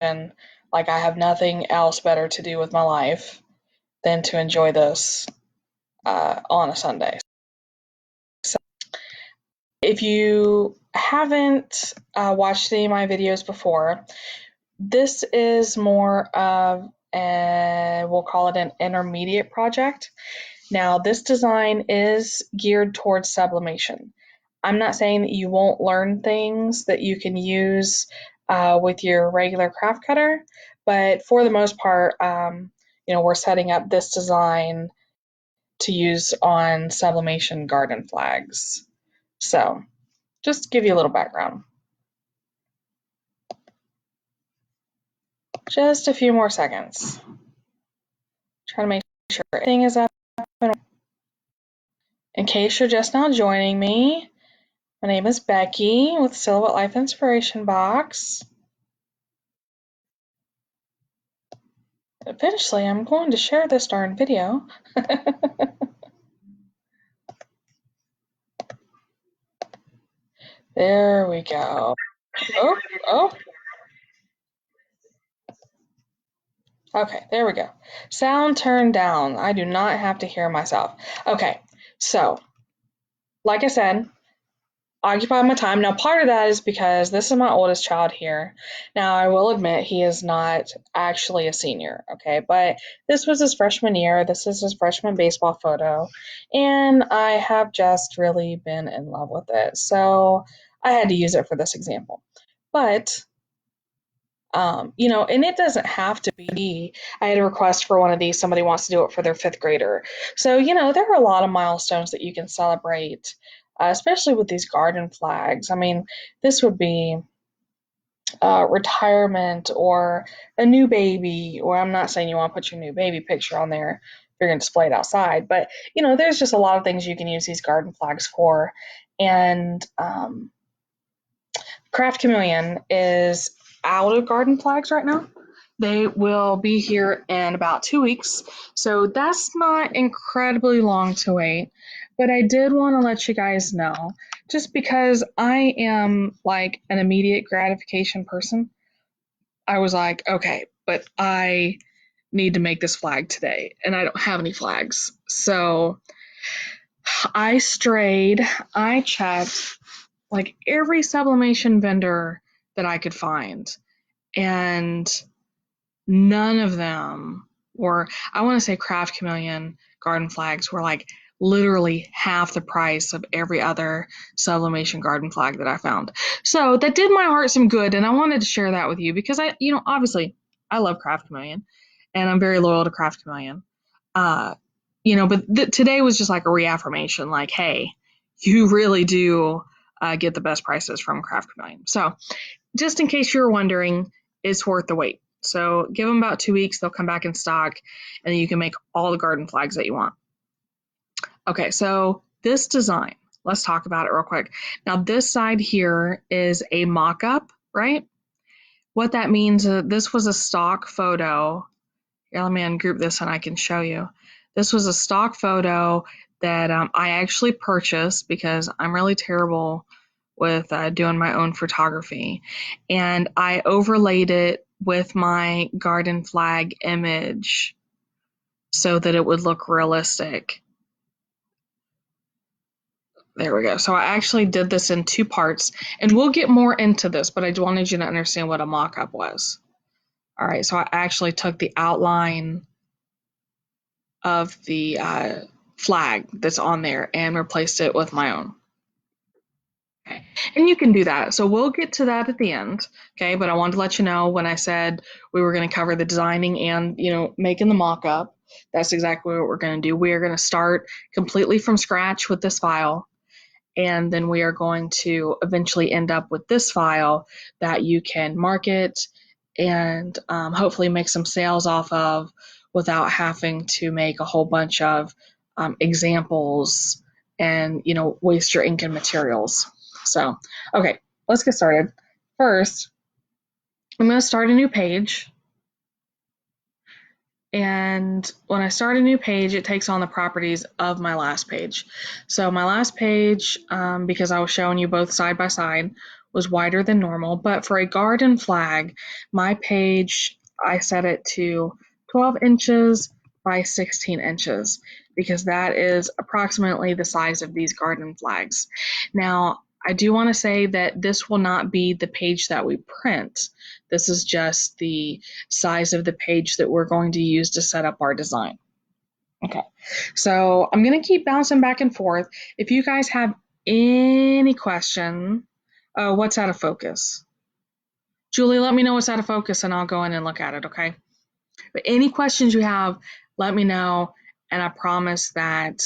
like I have nothing else better to do with my life than to enjoy this on a Sunday. So if you haven't watched any of my videos before, this is more of we'll call it an intermediate project. Now, this design is geared towards sublimation. I'm not saying that you won't learn things that you can use with your regular craft cutter, but for the most part, we're setting up this design to use on sublimation garden flags. So, just to give you a little background. Just a few more seconds. Trying to make sure everything is up. In case you're just now joining me, my name is Becky with Silhouette Life Inspiration Box. Eventually, I'm going to share this darn video. There we go. Oh. Okay, there we go. Sound turned down. I do not have to hear myself. Okay, so, like I said, occupy my time. Now, part of that is because this is my oldest child here. Now, I will admit he is not actually a senior, okay? But this was his freshman year. This is his freshman baseball photo. And I have just really been in love with it. So I had to use it for this example. But, and it doesn't have to be. I had a request for one of these. Somebody wants to do it for their fifth grader. So, there are a lot of milestones that you can celebrate, especially with these garden flags. I mean, this would be retirement or a new baby, or I'm not saying you want to put your new baby picture on there if you're going to display it outside, but, there's just a lot of things you can use these garden flags for. And Craft Chameleon is out of garden flags right now. They will be here in about 2 weeks, so that's not incredibly long to wait. But I did want to let you guys know, just because I am like an immediate gratification person, I was like, okay, but I need to make this flag today, and I don't have any flags. So I checked like every sublimation vendor that I could find, and none of them were, I want to say Craft Chameleon garden flags were like literally half the price of every other sublimation garden flag that I found. So that did my heart some good, and I wanted to share that with you because obviously I love Craft Chameleon and I'm very loyal to Craft Chameleon. But today was just like a reaffirmation, like, hey, you really do get the best prices from Craft Chameleon. So just in case you were wondering, it's worth the wait. So give them about 2 weeks, they'll come back in stock, and then you can make all the garden flags that you want. Okay, so this design, let's talk about it real quick. Now this side here is a mock-up, right? What that means, this was a stock photo. Here, let me ungroup this and I can show you. This was a stock photo that I actually purchased because I'm really terrible with doing my own photography. And I overlaid it with my garden flag image so that it would look realistic. There we go. So I actually did this in 2 parts, and we'll get more into this, but I wanted you to understand what a mock-up was. All right, so I actually took the outline of the flag that's on there and replaced it with my own. Okay. And you can do that. So we'll get to that at the end. Okay. But I wanted to let you know when I said we were going to cover the designing and, making the mock-up, that's exactly what we're going to do. We are going to start completely from scratch with this file. And then we are going to eventually end up with this file that you can market and hopefully make some sales off of without having to make a whole bunch of examples and, waste your ink and materials. So, okay, let's get started. First, I'm going to start a new page. And when I start a new page, it takes on the properties of my last page. So my last page, because I was showing you both side by side, was wider than normal, but for a garden flag, my page, I set it to 12 inches by 16 inches because that is approximately the size of these garden flags. Now, I do want to say that this will not be the page that we print. This is just the size of the page that we're going to use to set up our design. Okay, so I'm going to keep bouncing back and forth. If you guys have any question, oh, what's out of focus? Julie, let me know what's out of focus and I'll go in and look at it, okay? But any questions you have, let me know, and I promise that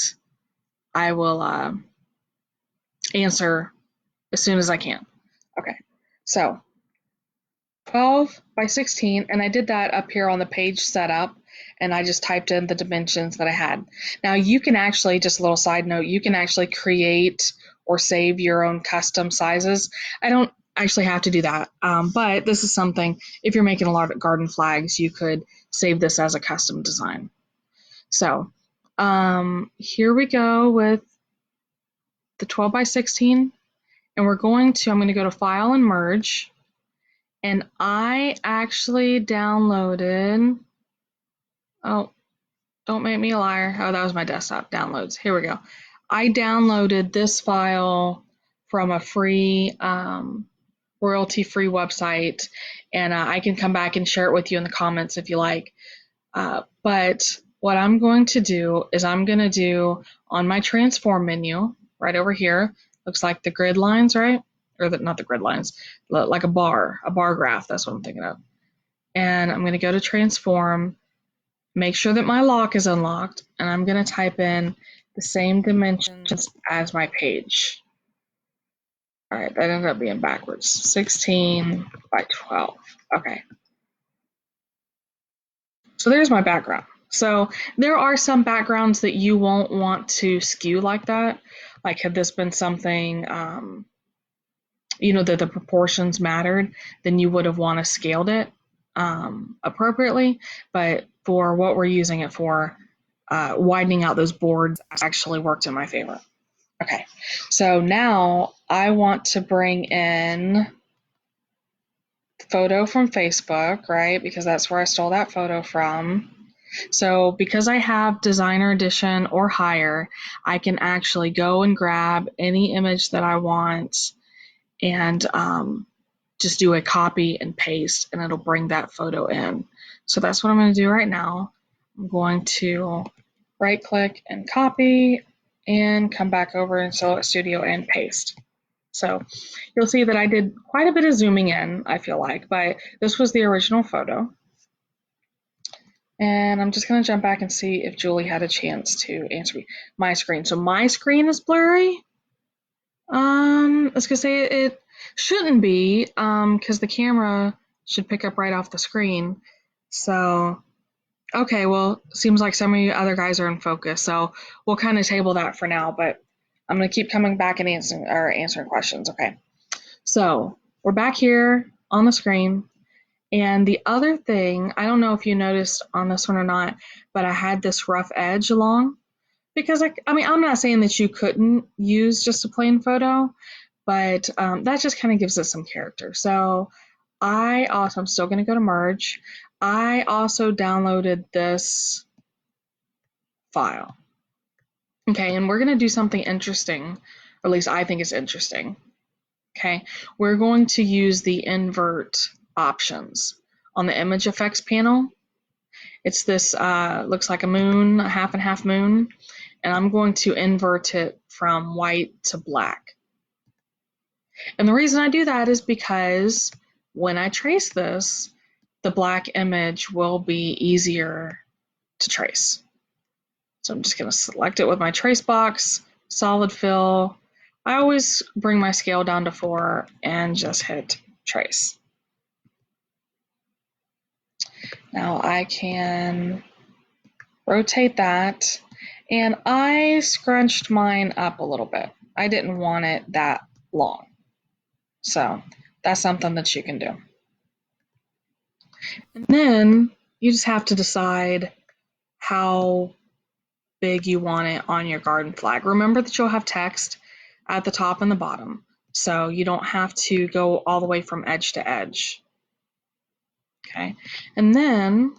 I will answer as soon as I can. Okay, so 12 by 16, and I did that up here on the page setup, and I just typed in the dimensions that I had. Now you can actually, just a little side note, you can actually create or save your own custom sizes. I don't actually have to do that, but this is something, if you're making a lot of garden flags, you could save this as a custom design. So here we go with the 12 by 16, and I'm going to go to File and Merge, and I actually downloaded, oh, don't make me a liar. Oh, that was my desktop downloads. Here we go. I downloaded this file from a free, royalty-free website, and I can come back and share it with you in the comments if you like. But what I'm going to do is I'm going to do on my transform menu right over here, looks like the grid lines, right? Or not the grid lines, like a bar graph. That's what I'm thinking of. And I'm going to go to transform, make sure that my lock is unlocked, and I'm going to type in the same dimensions as my page. All right, that ended up being backwards. 16 by 12. Okay. So there's my background. So there are some backgrounds that you won't want to skew like that. Like had this been something, that the proportions mattered, then you would have want to scaled it appropriately. But for what we're using it for, widening out those boards actually worked in my favor. Okay, so now I want to bring in the photo from Facebook, right? Because that's where I stole that photo from. So because I have Designer Edition or higher, I can actually go and grab any image that I want and just do a copy and paste, and it'll bring that photo in. So that's what I'm going to do right now. I'm going to right click and copy and come back over in Silhouette Studio and paste. So you'll see that I did quite a bit of zooming in, I feel like, but this was the original photo. And I'm just going to jump back and see if Julie had a chance to answer me. My screen. So my screen is blurry. I was going to say it shouldn't be, because the camera should pick up right off the screen. So, okay, well, seems like some of you other guys are in focus. So we'll kind of table that for now, but I'm going to keep coming back and answering questions. Okay. So we're back here on the screen. And the other thing, I don't know if you noticed on this one or not, but I had this rough edge along because I'm not saying that you couldn't use just a plain photo, but that just kind of gives it some character. So I'm still going to go to merge. I also downloaded this file. Okay, and we're going to do something interesting, or at least I think it's interesting. Okay, we're going to use the invert options on the image effects panel. It's this, looks like a moon, a half and half moon, and I'm going to invert it from white to black. And the reason I do that is because when I trace this, the black image will be easier to trace. So I'm just going to select it with my trace box, solid fill. I always bring my scale down to 4 and just hit trace. Now I can rotate that, and I scrunched mine up a little bit. I didn't want it that long. So that's something that you can do. And then you just have to decide how big you want it on your garden flag. Remember that you'll have text at the top and the bottom. So you don't have to go all the way from edge to edge. Okay, and then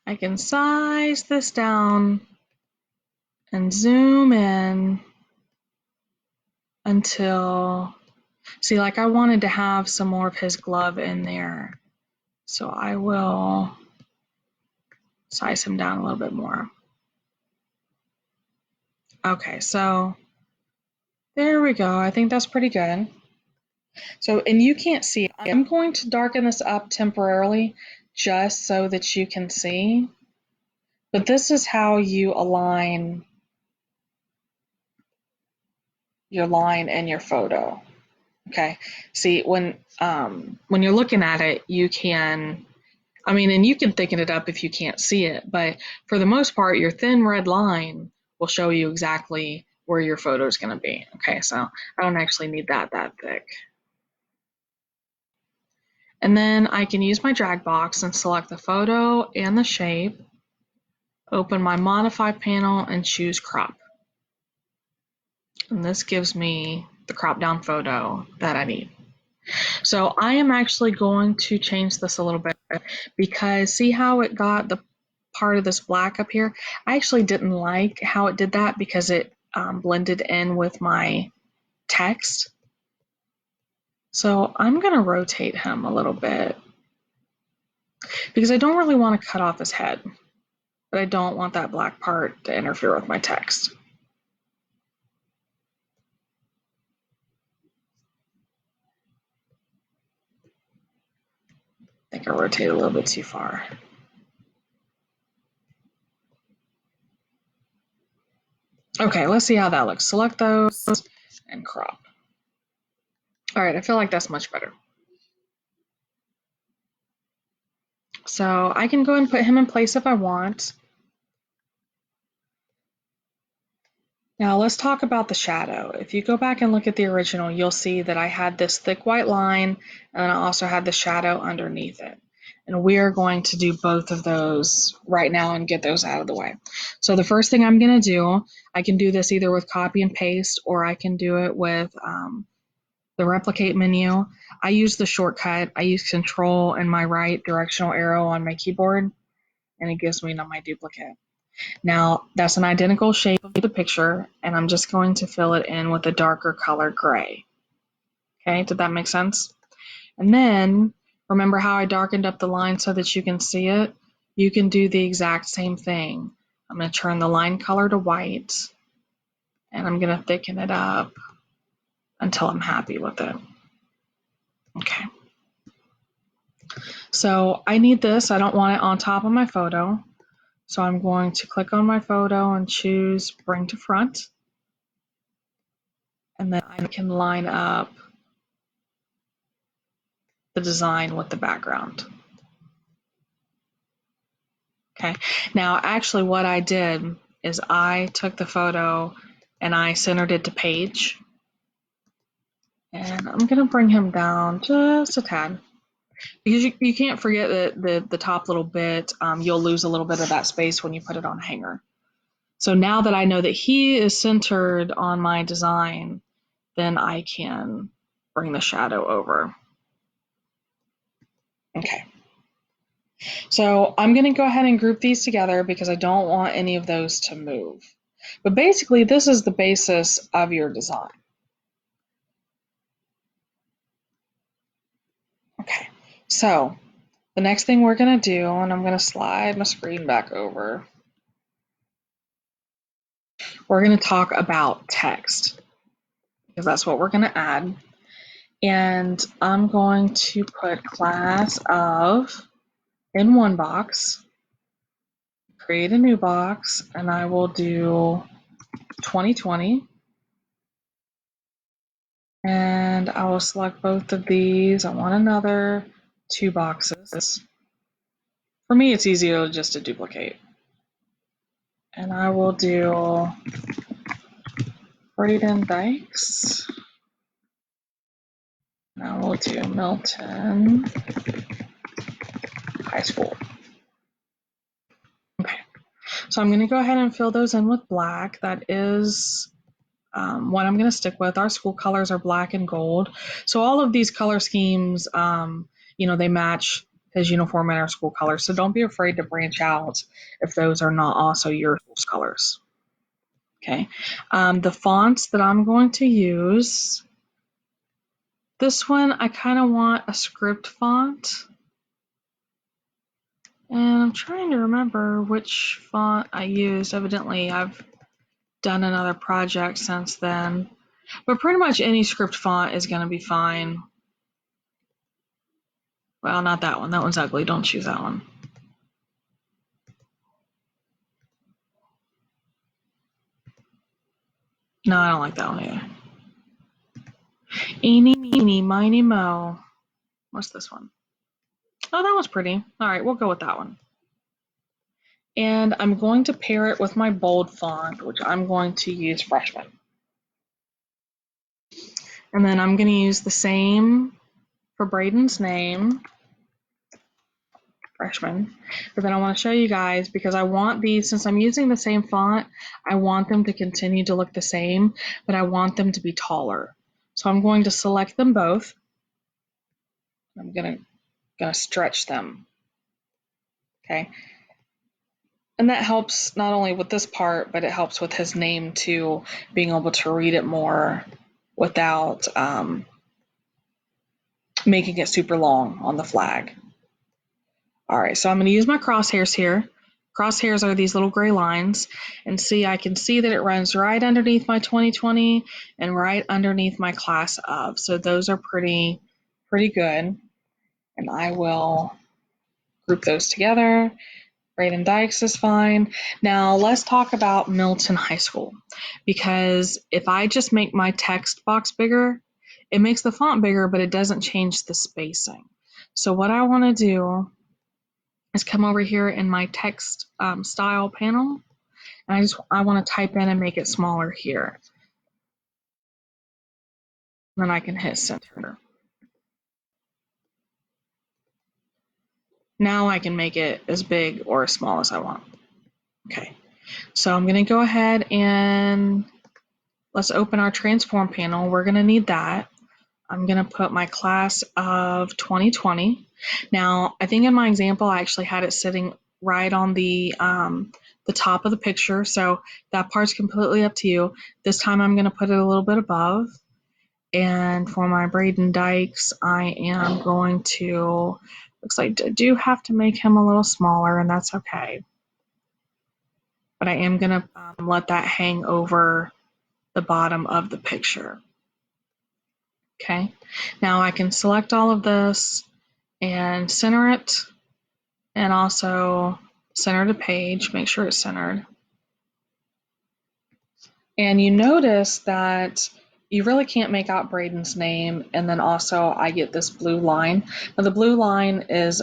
I can size this down and zoom in until, see, like I wanted to have some more of his glove in there. So I will size him down a little bit more. Okay, so there we go. I think that's pretty good. So, and you can't see, I'm going to darken this up temporarily just so that you can see. But this is how you align your line in your photo. Okay. See, when you're looking at it, you can, I mean, and you can thicken it up if you can't see it, but for the most part, your thin red line will show you exactly where your photo is going to be. Okay, so I don't actually need that thick. And then I can use my drag box and select the photo and the shape, open my modify panel and choose crop. And this gives me the crop down photo that I need. So I am actually going to change this a little bit because see how it got the part of this black up here? I actually didn't like how it did that because it blended in with my text. So I'm going to rotate him a little bit because I don't really want to cut off his head, but I don't want that black part to interfere with my text. I think I rotated a little bit too far. Okay, let's see how that looks. Select those and crop. All right, I feel like that's much better. So I can go and put him in place if I want. Now let's talk about the shadow. If you go back and look at the original, you'll see that I had this thick white line and I also had the shadow underneath it. And we are going to do both of those right now and get those out of the way. So the first thing I'm going to do, I can do this either with copy and paste or I can do it with the replicate menu. I use the shortcut. I use control and my right directional arrow on my keyboard and it gives me my duplicate. Now that's an identical shape of the picture and I'm just going to fill it in with a darker color gray. Okay, did that make sense? And then remember how I darkened up the line so that you can see it? You can do the exact same thing. I'm going to turn the line color to white and I'm going to thicken it up until I'm happy with it. Okay. So I need this. I don't want it on top of my photo. So I'm going to click on my photo and choose bring to front. And then I can line up the design with the background. Okay, now actually what I did is I took the photo and I centered it to page. And I'm going to bring him down just a tad. Because you can't forget that the top little bit, you'll lose a little bit of that space when you put it on a hanger. So now that I know that he is centered on my design, then I can bring the shadow over. Okay. So I'm going to go ahead and group these together because I don't want any of those to move. But basically, this is the basis of your design. Okay, so the next thing we're going to do, and I'm going to slide my screen back over, we're going to talk about text because that's what we're going to add. And I'm going to put class of in one box, create a new box, and I will do 2020. And I will select both of these. I want another 2 boxes. For me, it's easier just to duplicate. And I will do Braden Dykes. And I will do Milton High School. Okay, so I'm going to go ahead and fill those in with black. That is what I'm going to stick with. Our school colors are black and gold. So all of these color schemes, they match his uniform and our school colors. So don't be afraid to branch out if those are not also your school's colors. Okay. The fonts that I'm going to use, this one, I kind of want a script font. And I'm trying to remember which font I used. Evidently, I've done another project since then. But pretty much any script font is going to be fine. Well, not that one. That one's ugly. Don't choose that one. No, I don't like that one either. Eeny, meeny, miny, mo. What's this one? Oh, that one's pretty. All right, we'll go with that one. And I'm going to pair it with my bold font, which I'm going to use Freshman. And then I'm going to use the same for Braden's name, Freshman. But then I want to show you guys, because I want these, since I'm using the same font, I want them to continue to look the same, but I want them to be taller. So I'm going to select them both. I'm going to stretch them. Okay. And that helps not only with this part, but it helps with his name too, being able to read it more without making it super long on the flag. All right, so I'm going to use my crosshairs here. Crosshairs are these little gray lines, and see, I can see that it runs right underneath my 2020 and right underneath my class of. So those are pretty good. And I will group those together. Braden Dykes is fine. Now let's talk about Milton High School, because if I just make my text box bigger, it makes the font bigger, but it doesn't change the spacing. So what I want to do is come over here in my text style panel, and I want to type in and make it smaller here. Then I can hit center. Now I can make it as big or as small as I want. Okay, so I'm going to go ahead and let's open our transform panel. We're going to need that. I'm going to put my class of 2020. Now, I think in my example, I actually had it sitting right on the top of the picture. So that part's completely up to you. This time I'm going to put it a little bit above. And for my Braden Dykes, I am going to, looks like I do have to make him a little smaller, and that's okay. But I am going to let that hang over the bottom of the picture. Okay, now I can select all of this and center it, and also center the page, make sure it's centered. And you notice that you really can't make out Braden's name, and then also I get this blue line. Now the blue line is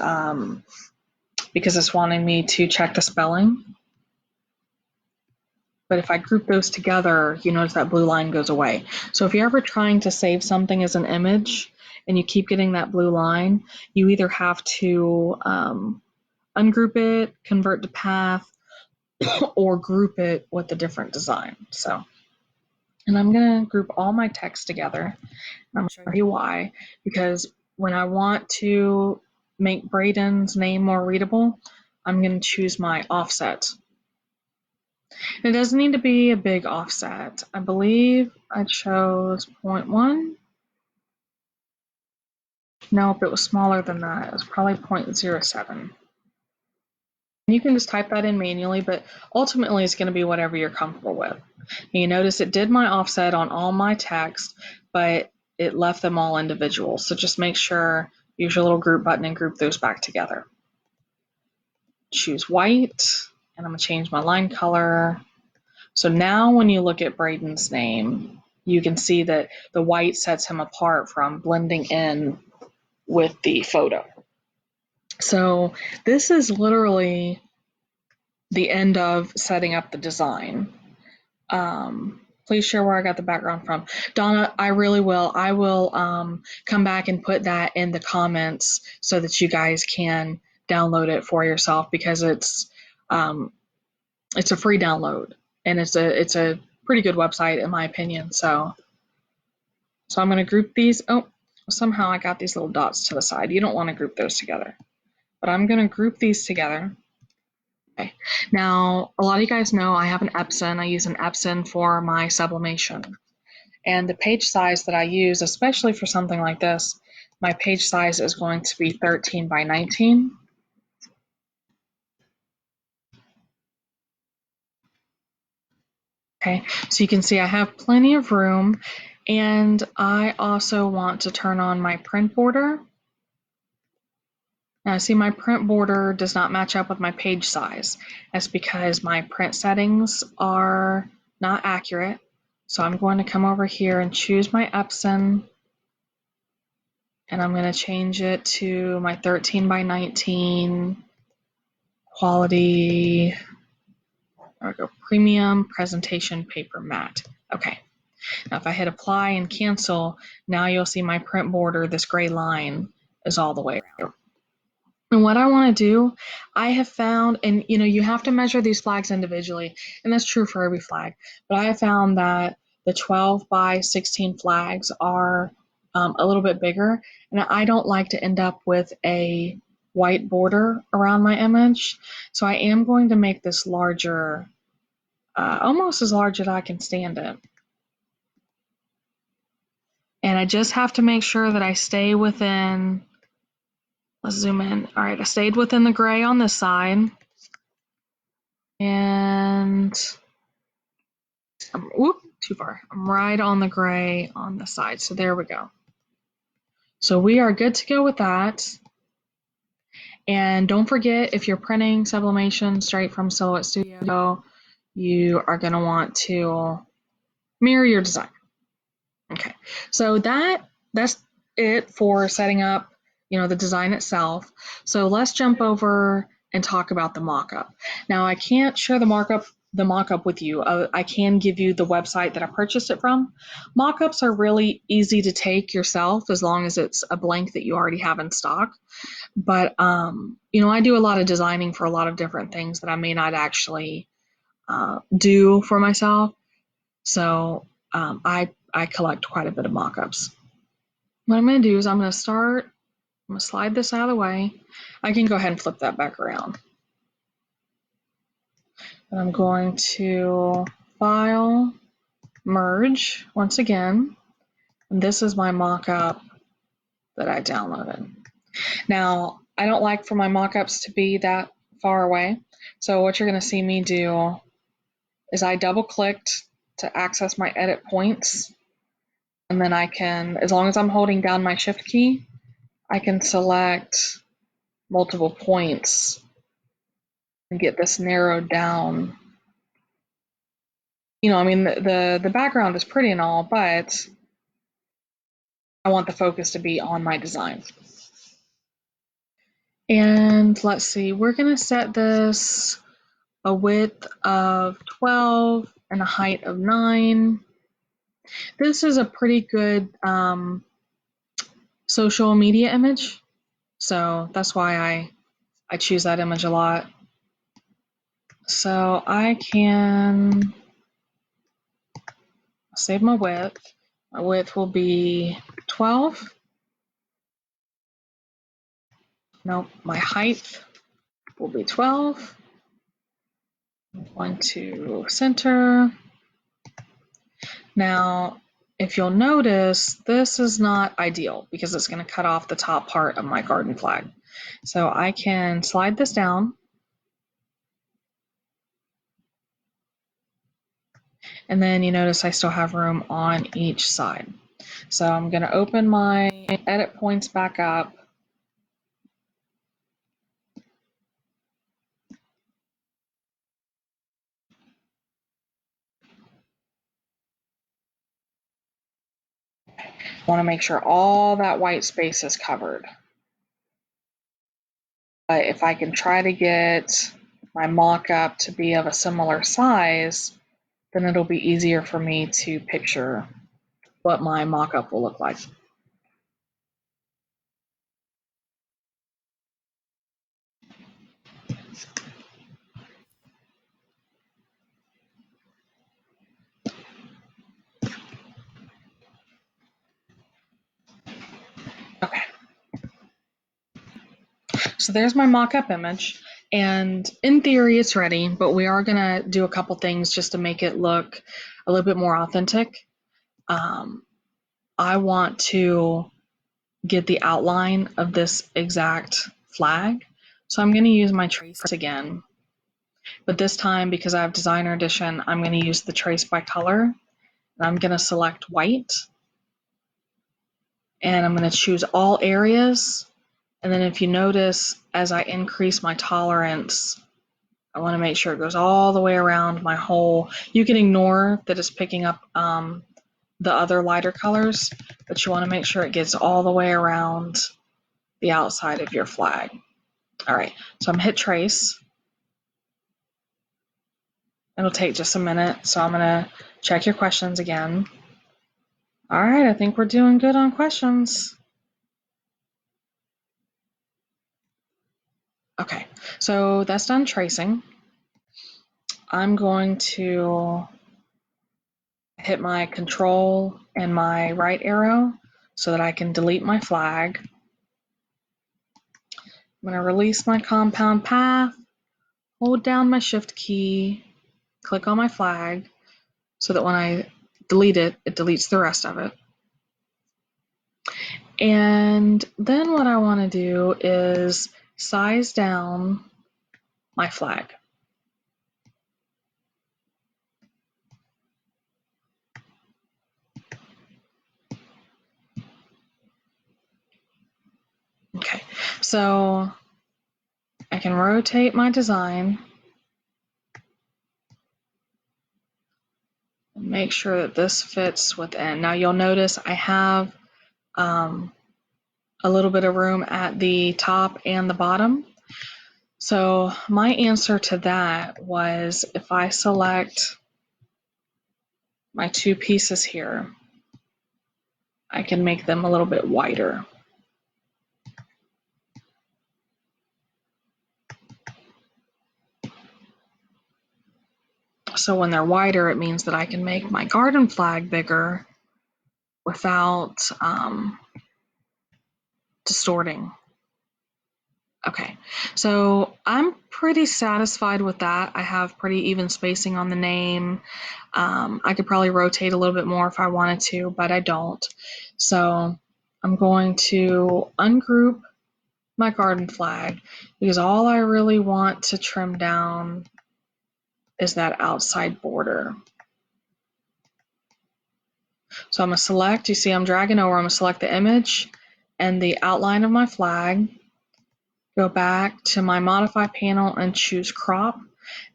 because it's wanting me to check the spelling. But if I group those together, you notice that blue line goes away. So if you're ever trying to save something as an image and you keep getting that blue line, you either have to ungroup it, convert to path, or group it with a different design. So, and I'm going to group all my text together. I'm going to show you why. Because when I want to make Braden's name more readable, I'm going to choose my offset. It doesn't need to be a big offset. I believe I chose 0.1. Nope, it was smaller than that. It was probably 0.07. You can just type that in manually, but ultimately it's going to be whatever you're comfortable with. And you notice it did my offset on all my text, but it left them all individual. So just make sure, use your little group button and group those back together. Choose white, and I'm going to change my line color. So now when you look at Braden's name, you can see that the white sets him apart from blending in with the photo. So this is literally the end of setting up the design. Please share where I got the background from. Donna, I really will. I will come back and put that in the comments so that you guys can download it for yourself, because it's a free download. And it's a pretty good website in my opinion. So I'm going to group these. Oh, somehow I got these little dots to the side. You don't want to group those together, but I'm going to group these together. Okay. Now, a lot of you guys know I have an Epson. I use an Epson for my sublimation. And the page size that I use, especially for something like this, my page size is going to be 13 by 19. Okay, so you can see I have plenty of room, and I also want to turn on my print border. Now, see, my print border does not match up with my page size. That's because my print settings are not accurate. So I'm going to come over here and choose my Epson, and I'm going to change it to my 13 by 19 quality. There we go, premium presentation paper matte. Okay. Now if I hit apply and cancel, now you'll see my print border, this gray line is all the way around. And what I want to do, I have found, and you have to measure these flags individually, and that's true for every flag, but I have found that the 12 by 16 flags are a little bit bigger, and I don't like to end up with a white border around my image, so I am going to make this larger, almost as large as I can stand it. And I just have to make sure that I stay within, let's zoom in. All right, I stayed within the gray on this side. And, whoop, too far. I'm right on the gray on the side. So there we go. So we are good to go with that. And don't forget, if you're printing sublimation straight from Silhouette Studio, you are going to want to mirror your design. Okay, so that's it for setting up, the design itself. So let's jump over and talk about the mock-up. Now I can't share the mock-up with you. I can give you the website that I purchased it from. Mock-ups are really easy to take yourself as long as it's a blank that you already have in stock. But I do a lot of designing for a lot of different things that I may not actually do for myself. So I collect quite a bit of mock-ups. What I'm going to do is I'm going to slide this out of the way. I can go ahead and flip that back around. And I'm going to File, Merge once again. And this is my mock-up that I downloaded. Now, I don't like for my mock-ups to be that far away. So what you're going to see me do is I double-clicked to access my edit points. And then I can, as long as I'm holding down my shift key, I can select multiple points and get this narrowed down. The background is pretty and all, but I want the focus to be on my design. And let's see, we're going to set this a width of 12 and a height of 9. This is a pretty good social media image, so that's why I choose that image a lot. So I can save my width. My width will be 12. Nope, my height will be 12. I'm going to center. Now, if you'll notice, this is not ideal because it's going to cut off the top part of my garden flag. So I can slide this down. And then you notice I still have room on each side. So I'm going to open my edit points back up. I want to make sure all that white space is covered. But if I can try to get my mock-up to be of a similar size, then it'll be easier for me to picture what my mock-up will look like. So there's my mock-up image, and in theory it's ready, but we are gonna do a couple things just to make it look a little bit more authentic. I want to get the outline of this exact flag, so I'm gonna use my trace again, but this time because I have Designer Edition, I'm gonna use the trace by color, and I'm gonna select white, and I'm gonna choose all areas. And then if you notice, as I increase my tolerance, I want to make sure it goes all the way around my whole. You can ignore that it's picking up the other lighter colors, but you want to make sure it gets all the way around the outside of your flag. All right, so I'm hit trace. It'll take just a minute, so I'm going to check your questions again. All right, I think we're doing good on questions. Okay, so that's done tracing. I'm going to hit my control and my right arrow so that I can delete my flag. I'm going to release my compound path, hold down my shift key, click on my flag so that when I delete it, it deletes the rest of it. And then what I want to do is size down my flag. Okay, so I can rotate my design, make sure that this fits within. Now you'll notice I have a little bit of room at the top and the bottom. So my answer to that was if I select my two pieces here, I can make them a little bit wider. So when they're wider, it means that I can make my garden flag bigger without distorting. Okay, so I'm pretty satisfied with that. I have pretty even spacing on the name. I could probably rotate a little bit more if I wanted to, but I don't. So I'm going to ungroup my garden flag because all I really want to trim down is that outside border. So I'm going to select, you see I'm dragging over, I'm going to select the image and the outline of my flag. Go back to my modify panel and choose crop.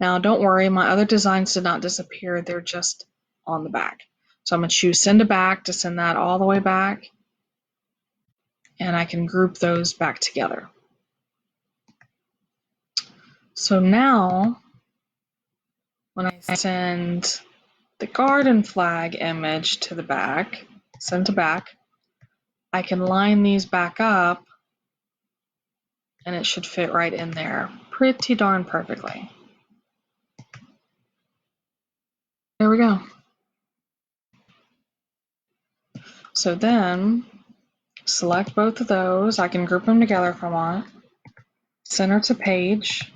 Now don't worry, my other designs did not disappear, they're just on the back. So I'm going to choose send to back to send that all the way back, and I can group those back together. So now when I send the garden flag image to the back, send to back, I can line these back up and it should fit right in there pretty darn perfectly. There we go. So then select both of those. I can group them together if I want. Center to page.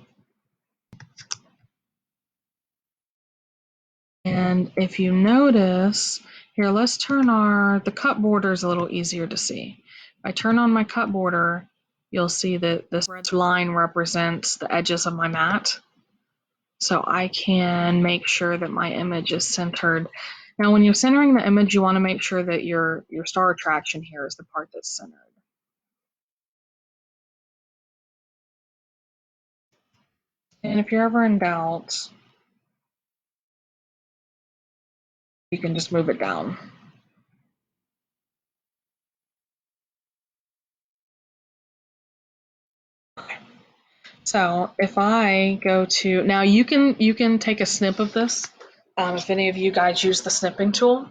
And if you notice, here, let's turn the cut borders a little easier to see. If I turn on my cut border, you'll see that this red line represents the edges of my mat. So I can make sure that my image is centered. Now, when you're centering the image, you want to make sure that your star attraction here is the part that's centered. And if you're ever in doubt, you can just move it down. Okay. So if I go to, now you can take a snip of this if any of you guys use the snipping tool.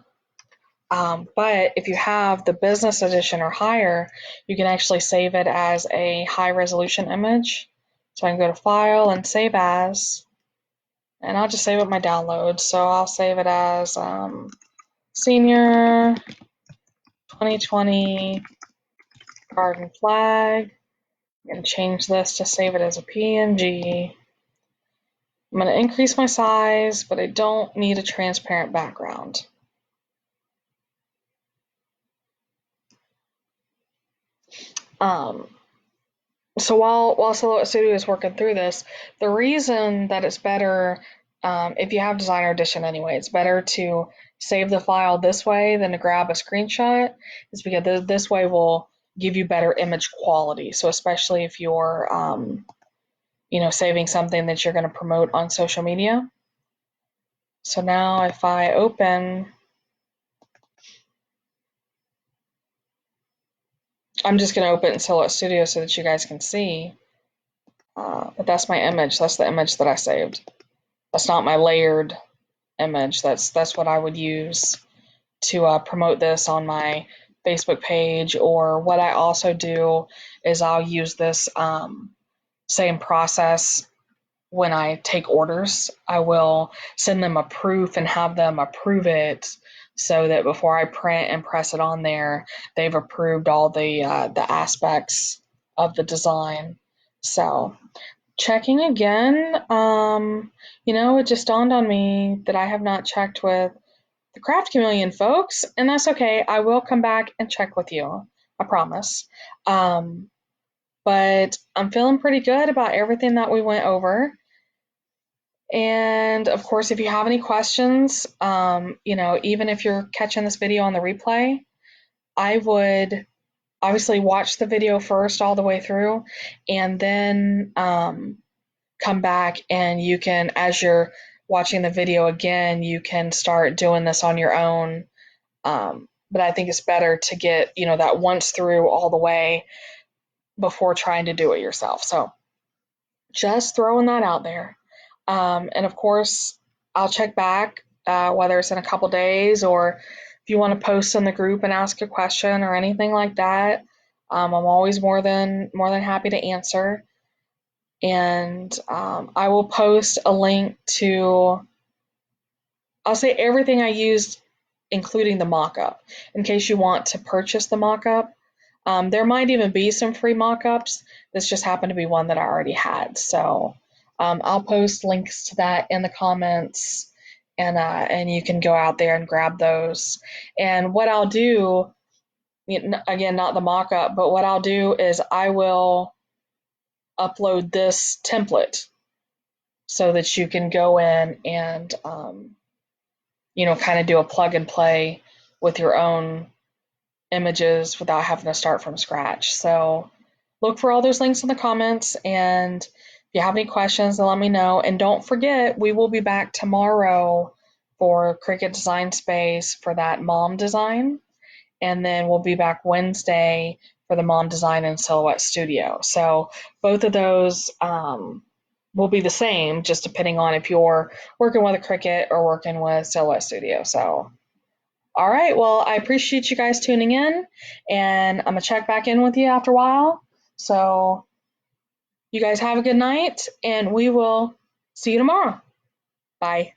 But if you have the business edition or higher, you can actually save it as a high resolution image. So I can go to file and save as, and I'll just save it my downloads. So I'll save it as senior 2020 garden flag. I'm going to change this to save it as a PNG. I'm going to increase my size, but I don't need a transparent background. So while Silhouette Studio is working through this, the reason that it's better, if you have Designer Edition anyway, it's better to save the file this way than to grab a screenshot, is because this way will give you better image quality. So especially if you're, saving something that you're going to promote on social media. So now if I open, I'm just going to open Silhouette Studio so that you guys can see. But that's my image. That's the image that I saved. That's not my layered image. That's what I would use to promote this on my Facebook page. Or what I also do is I'll use this same process when I take orders. I will send them a proof and have them approve it so that before I print and press it on there, they've approved all the aspects of the design. So checking again, it just dawned on me that I have not checked with the Craft Chameleon folks, and that's okay. I will come back and check with you. I promise. But I'm feeling pretty good about everything that we went over. And of course, if you have any questions, even if you're catching this video on the replay, I would obviously watch the video first all the way through, and then come back and you can, as you're watching the video again, you can start doing this on your own. But I think it's better to get, that once through all the way before trying to do it yourself. So just throwing that out there. And of course, I'll check back, whether it's in a couple days or if you want to post in the group and ask a question or anything like that. I'm always more than happy to answer. And I will post a link to, I'll say everything I used, including the mock-up, in case you want to purchase the mock-up. There might even be some free mock-ups. This just happened to be one that I already had. So I'll post links to that in the comments, and you can go out there and grab those. And what I'll do, again, not the mock-up, but what I'll do is I will upload this template so that you can go in and kind of do a plug and play with your own images without having to start from scratch. So look for all those links in the comments, and if you have any questions, then let me know. And don't forget, we will be back tomorrow for Cricut Design Space for that mom design, and then we'll be back Wednesday for the mom design in Silhouette Studio. So both of those will be the same, just depending on if you're working with a Cricut or working with Silhouette Studio. So, all right, well, I appreciate you guys tuning in, and I'm gonna check back in with you after a while. So you guys have a good night, and we will see you tomorrow. Bye.